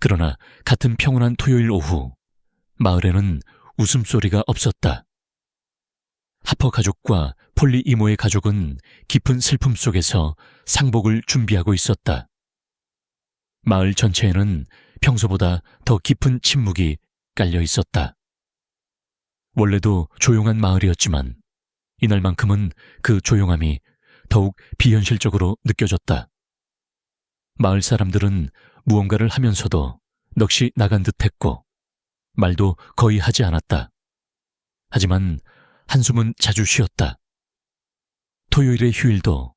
그러나 같은 평온한 토요일 오후, 마을에는 웃음소리가 없었다. 하퍼 가족과 폴리 이모의 가족은 깊은 슬픔 속에서 상복을 준비하고 있었다. 마을 전체에는 평소보다 더 깊은 침묵이 깔려 있었다. 원래도 조용한 마을이었지만 이날만큼은 그 조용함이 더욱 비현실적으로 느껴졌다. 마을 사람들은 무언가를 하면서도 넋이 나간 듯했고 말도 거의 하지 않았다. 하지만 한숨은 자주 쉬었다. 토요일의 휴일도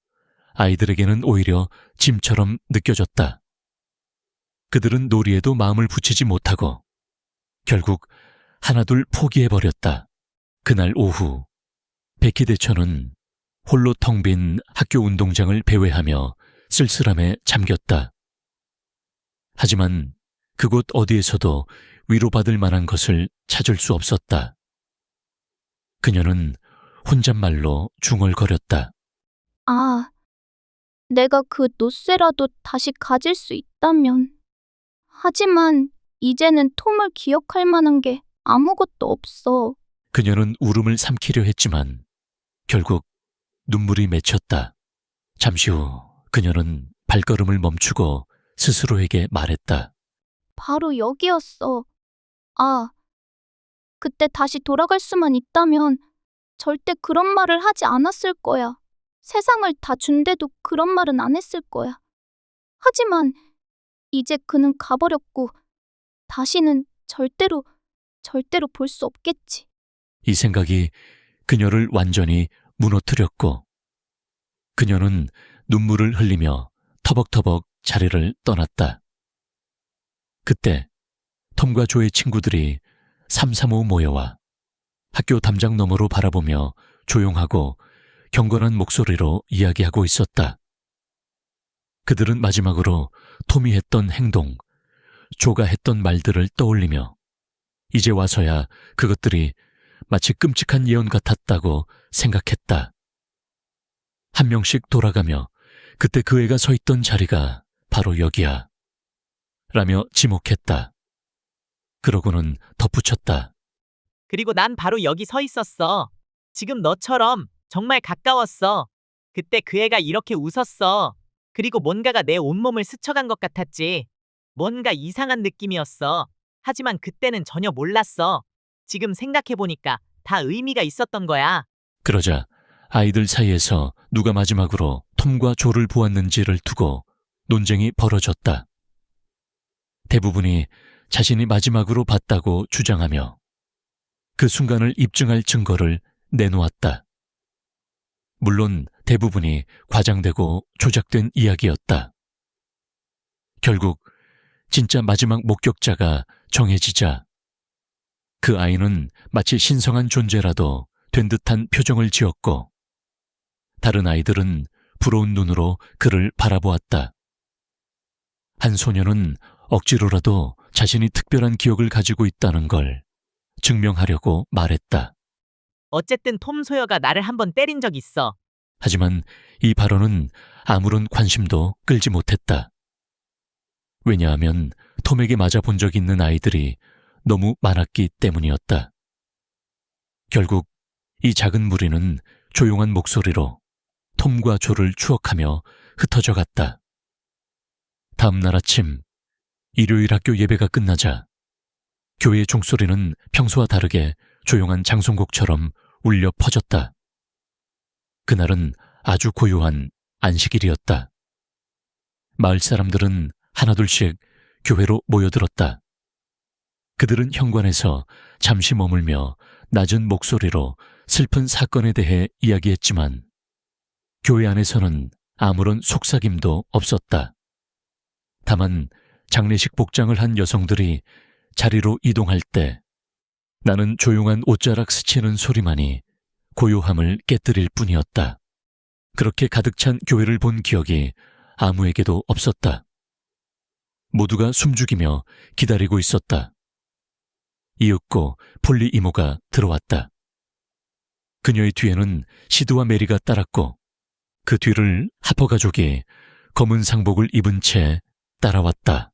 아이들에게는 오히려 짐처럼 느껴졌다. 그들은 놀이에도 마음을 붙이지 못하고 결국 하나둘 포기해버렸다. 그날 오후 베키 대처는 홀로 텅 빈 학교 운동장을 배회하며 쓸쓸함에 잠겼다. 하지만 그곳 어디에서도 위로받을 만한 것을 찾을 수 없었다. 그녀는 혼잣말로 중얼거렸다. 아, 내가 그 노쇠라도 다시 가질 수 있다면. 하지만 이제는 톰을 기억할 만한 게 아무것도 없어. 그녀는 울음을 삼키려 했지만 결국 눈물이 맺혔다. 잠시 후 그녀는 발걸음을 멈추고 스스로에게 말했다. 바로 여기였어. 아, 그때 다시 돌아갈 수만 있다면 절대 그런 말을 하지 않았을 거야. 세상을 다 준대도 그런 말은 안 했을 거야. 하지만 이제 그는 가버렸고 다시는 절대로 볼 수 없겠지. 이 생각이 그녀를 완전히 무너뜨렸고 그녀는 눈물을 흘리며 터벅터벅 자리를 떠났다. 그때 톰과 조의 친구들이 삼삼오오 모여와 학교 담장 너머로 바라보며 조용하고 경건한 목소리로 이야기하고 있었다. 그들은 마지막으로 톰이 했던 행동, 조가 했던 말들을 떠올리며 이제 와서야 그것들이 마치 끔찍한 예언 같았다고 생각했다. 한 명씩 돌아가며 그때 그 애가 서 있던 자리가 바로 여기야 라며 지목했다. 그러고는 덧붙였다. 그리고 난 바로 여기 서 있었어. 지금 너처럼 정말 가까웠어. 그때 그 애가 이렇게 웃었어. 그리고 뭔가가 내 온몸을 스쳐간 것 같았지. 뭔가 이상한 느낌이었어. 하지만 그때는 전혀 몰랐어. 지금 생각해보니까 다 의미가 있었던 거야. 그러자 아이들 사이에서 누가 마지막으로 톰과 조를 보았는지를 두고 논쟁이 벌어졌다. 대부분이 자신이 마지막으로 봤다고 주장하며 그 순간을 입증할 증거를 내놓았다. 물론 대부분이 과장되고 조작된 이야기였다. 결국 진짜 마지막 목격자가 정해지자 그 아이는 마치 신성한 존재라도 된 듯한 표정을 지었고 다른 아이들은 부러운 눈으로 그를 바라보았다. 한 소녀는 억지로라도 자신이 특별한 기억을 가지고 있다는 걸 증명하려고 말했다. 어쨌든 톰 소여가 나를 한번 때린 적 있어. 하지만 이 발언은 아무런 관심도 끌지 못했다. 왜냐하면 톰에게 맞아본 적 있는 아이들이 너무 많았기 때문이었다. 결국 이 작은 무리는 조용한 목소리로 톰과 조를 추억하며 흩어져 갔다. 다음 날 아침 일요일 학교 예배가 끝나자 교회의 종소리는 평소와 다르게 조용한 장송곡처럼 울려 퍼졌다. 그날은 아주 고요한 안식일이었다. 마을 사람들은 하나둘씩 교회로 모여들었다. 그들은 현관에서 잠시 머물며 낮은 목소리로 슬픈 사건에 대해 이야기했지만 교회 안에서는 아무런 속삭임도 없었다. 다만 장례식 복장을 한 여성들이 자리로 이동할 때 나는 조용한 옷자락 스치는 소리만이 고요함을 깨뜨릴 뿐이었다. 그렇게 가득 찬 교회를 본 기억이 아무에게도 없었다. 모두가 숨죽이며 기다리고 있었다. 이윽고 폴리 이모가 들어왔다. 그녀의 뒤에는 시드와 메리가 따랐고 그 뒤를 하퍼 가족이 검은 상복을 입은 채 따라왔다.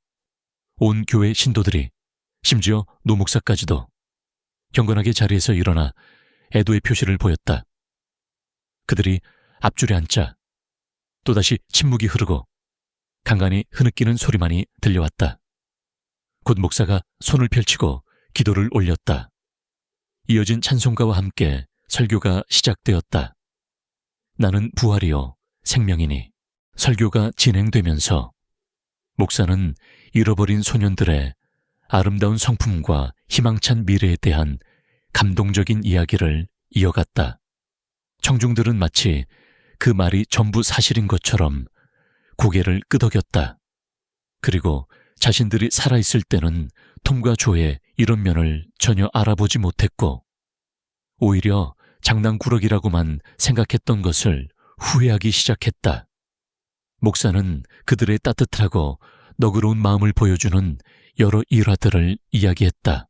온 교회 신도들이, 심지어 노 목사까지도 경건하게 자리에서 일어나 애도의 표시를 보였다. 그들이 앞줄에 앉자 또다시 침묵이 흐르고 간간히 흐느끼는 소리만이 들려왔다. 곧 목사가 손을 펼치고 기도를 올렸다. 이어진 찬송가와 함께 설교가 시작되었다. 나는 부활이요 생명이니. 설교가 진행되면서 목사는 잃어버린 소년들의 아름다운 성품과 희망찬 미래에 대한 감동적인 이야기를 이어갔다. 청중들은 마치 그 말이 전부 사실인 것처럼 고개를 끄덕였다. 그리고 자신들이 살아있을 때는 톰과 조의 이런 면을 전혀 알아보지 못했고 오히려 장난꾸러기라고만 생각했던 것을 후회하기 시작했다. 목사는 그들의 따뜻하고 너그러운 마음을 보여주는 여러 일화들을 이야기했다.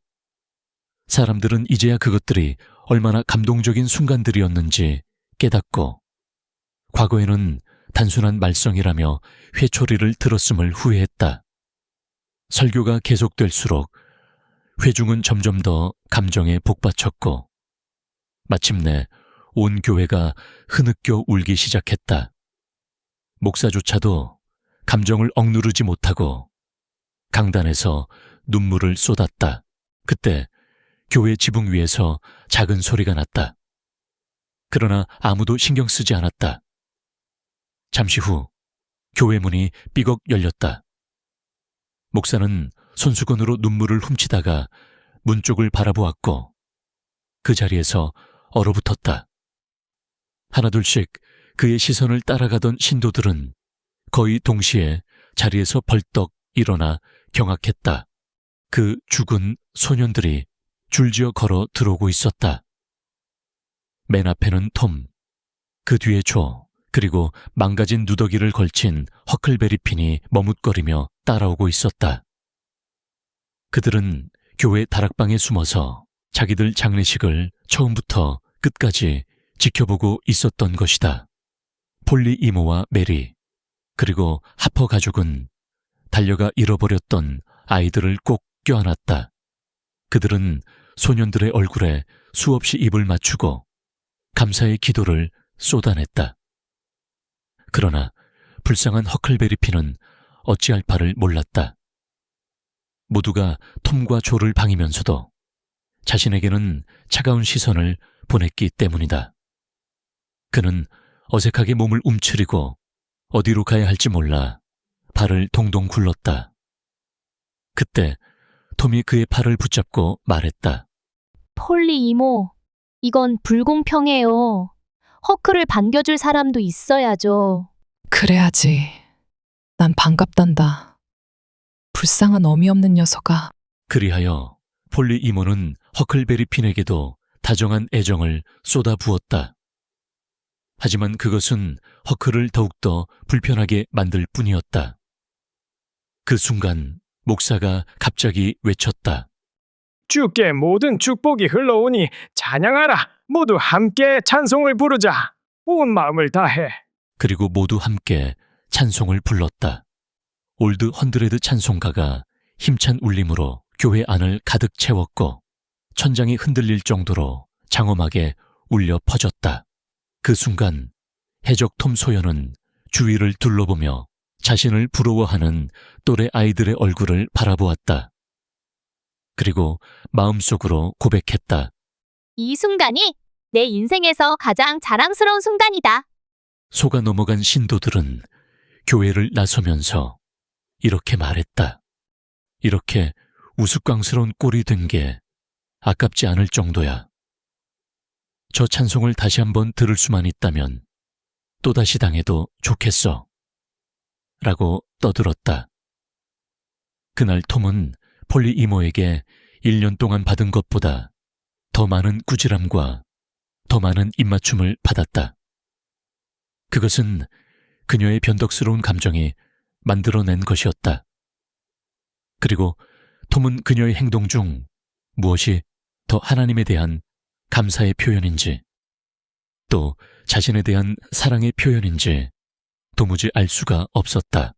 사람들은 이제야 그것들이 얼마나 감동적인 순간들이었는지 깨닫고 과거에는 단순한 말썽이라며 회초리를 들었음을 후회했다. 설교가 계속될수록 회중은 점점 더 감정에 복받쳤고 마침내 온 교회가 흐느껴 울기 시작했다. 목사조차도 감정을 억누르지 못하고 강단에서 눈물을 쏟았다. 그때 교회 지붕 위에서 작은 소리가 났다. 그러나 아무도 신경 쓰지 않았다. 잠시 후 교회 문이 삐걱 열렸다. 목사는 손수건으로 눈물을 훔치다가 문 쪽을 바라보았고 그 자리에서 얼어붙었다. 하나둘씩 그의 시선을 따라가던 신도들은 거의 동시에 자리에서 벌떡 일어나 경악했다. 그 죽은 소년들이 줄지어 걸어 들어오고 있었다. 맨 앞에는 톰, 그 뒤에 조, 그리고 망가진 누더기를 걸친 허클베리핀이 머뭇거리며 따라오고 있었다. 그들은 교회 다락방에 숨어서 자기들 장례식을 처음부터 끝까지 지켜보고 있었던 것이다. 폴리 이모와 메리, 그리고 하퍼 가족은 달려가 잃어버렸던 아이들을 꼭 껴안았다. 그들은 소년들의 얼굴에 수없이 입을 맞추고 감사의 기도를 쏟아냈다. 그러나 불쌍한 허클베리핀은 어찌할 바를 몰랐다. 모두가 톰과 조를 방이면서도 자신에게는 차가운 시선을 보냈기 때문이다. 그는 어색하게 몸을 움츠리고 어디로 가야 할지 몰라 발을 동동 굴렀다. 그때 톰이 그의 팔을 붙잡고 말했다. 폴리 이모, 이건 불공평해요. 허크를 반겨줄 사람도 있어야죠. 그래야지. 난 반갑단다. 불쌍한 어미 없는 녀석아. 그리하여 폴리 이모는 허클베리핀에게도 다정한 애정을 쏟아부었다. 하지만 그것은 허클을 더욱더 불편하게 만들 뿐이었다. 그 순간 목사가 갑자기 외쳤다. 주께 모든 축복이 흘러오니 찬양하라. 모두 함께 찬송을 부르자. 온 마음을 다해. 그리고 모두 함께 찬송을 불렀다. 올드 헌드레드 찬송가가 힘찬 울림으로 교회 안을 가득 채웠고 천장이 흔들릴 정도로 장엄하게 울려 퍼졌다. 그 순간 해적 톰 소연은 주위를 둘러보며 자신을 부러워하는 또래 아이들의 얼굴을 바라보았다. 그리고 마음속으로 고백했다. 이 순간이 내 인생에서 가장 자랑스러운 순간이다. 속아 넘어간 신도들은 교회를 나서면서 이렇게 말했다. 이렇게 우스꽝스러운 꼴이 된 게 아깝지 않을 정도야. 저 찬송을 다시 한번 들을 수만 있다면 또다시 당해도 좋겠어. 라고 떠들었다. 그날 톰은 폴리 이모에게 1년 동안 받은 것보다 더 많은 꾸지람과 더 많은 입맞춤을 받았다. 그것은 그녀의 변덕스러운 감정이 만들어낸 것이었다. 그리고 톰은 그녀의 행동 중 무엇이 더 하나님에 대한 감사의 표현인지 또 자신에 대한 사랑의 표현인지 도무지 알 수가 없었다.